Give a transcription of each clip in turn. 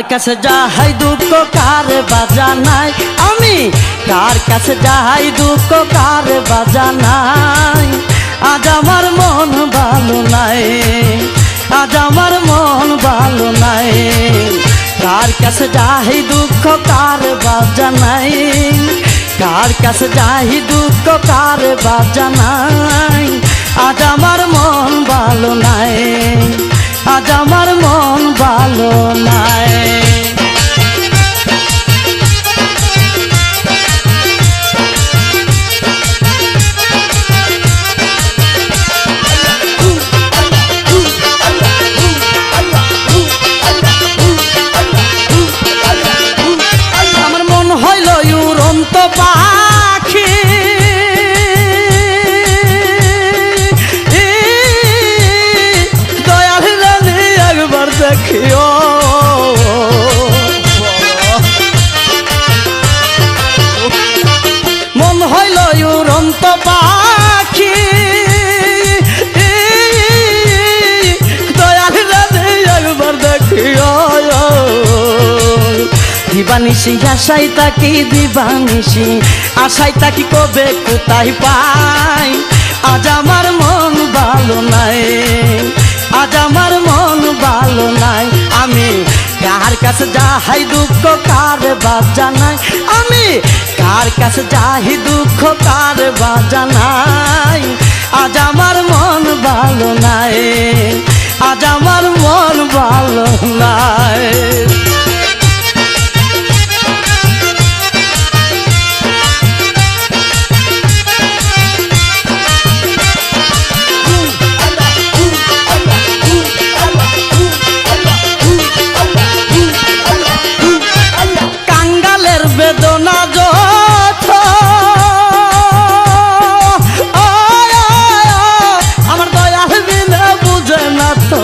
কাছে যাই দুঃখ কার বাজানাই আমি কার কাছে যাই দুঃখ কার বাজানাই আজ আমার মন ভালো নাই আজ আমার মন ভালো নাই কার কাছে যাই দুঃখ কার বাজানাই কার কাছে যাই দুঃখ কার বাজানাই আজ আমার মন ভালো নাই আজ আমার মন ভালো নাই আমার মন হইল উড়ন্ত পাখি দয়াল রানী একবার দেখিও মন হইল উড়ন্ত পাখি দয়াল রানী একবার দেখিও দিবানিশি আশাই তাকি দিবানিশি আশাই তাকি কবে কোথায় পাই আজ আমার মন ভালো নাই আজ আমার মন ভালো নাই আমি কার কাছে যাই দুঃখ কার বাজানাই আমি কার কাছে যাই দুঃখ কার বাজানাই আজ আমার মন ভালো নাই আজ আমার মন ভালো নাই বেদনা যত আমার দয়াল বিনে বুঝে না তো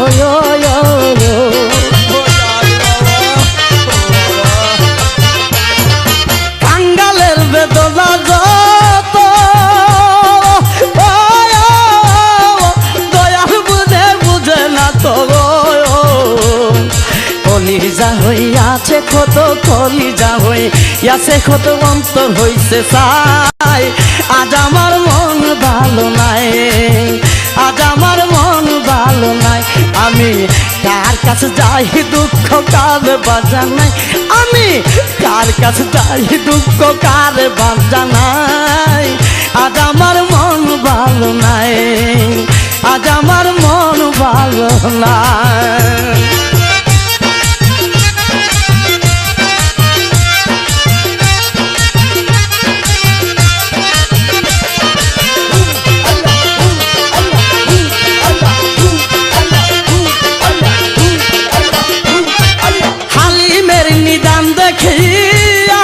কাঙ্গালের বেদনা যত দয়াল বুঝে না তো কলিজা হইয়াছে কত কলিজা হইয়াছে কত অন্তর হইছে চাই আজ আমার মন ভালো নাই আজ আমার মন ভালো নাই আমি কার কাছে যাই দুঃখ কার বাজানাই আমি কার কাছে যাই দুঃখ কার বাজানাই আজ আমার মন ভালো নাই আজ আমার মন ভালো নাই নিদান দেখিয়া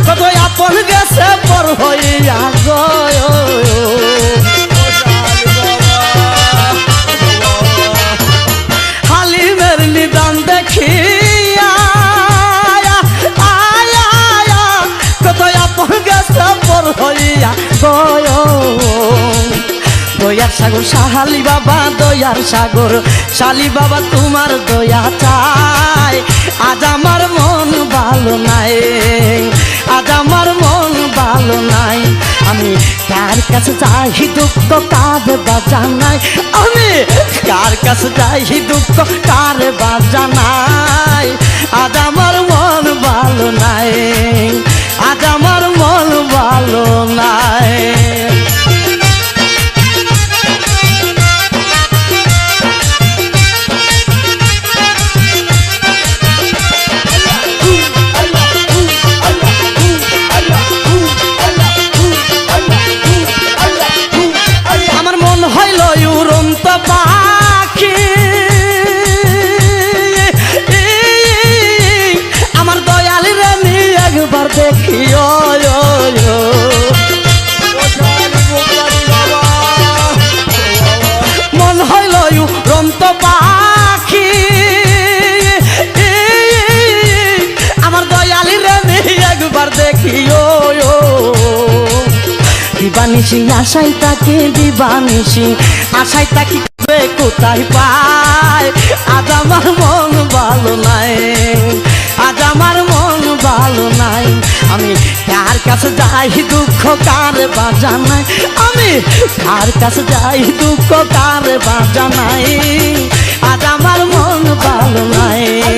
কত আপন গেছে পর হইয়া হালিমের নিদান দেখিয়া কত আপন গেছে পর হইয়া দয়ার সাগর শালি বাবা দয়ার সাগর শালি বাবা তোমার দয়া চাই আজ আমার মন ভালো নাই আজ আমার মন ভালো নাই আমি কার কাছে যাই দুঃখ কার বাজানাই আমি কার কাছে যাই দুঃখ কার বাজানাই আজ আমার মন ভালো নাই আজ আমার মন ভালো নাই হইল উড়ন্ত পাখি আমার দয়াল রানী একবার দেখিও মন হইল উড়ন্ত পাখি আমার দয়াল রানী একবার দেখিও দিবানিশি আশাই তাকে দিবানিশি আশাই তাকে কোথায় পা যায় আজ আমার মন ভালো নাই আজ আমার মন ভালো নাই আমি কার কাছে যাই দুঃখ কার বাজানাই আমি কার কাছে যাই দুঃখ কার বাজানাই আজ আমার মন ভালো নাই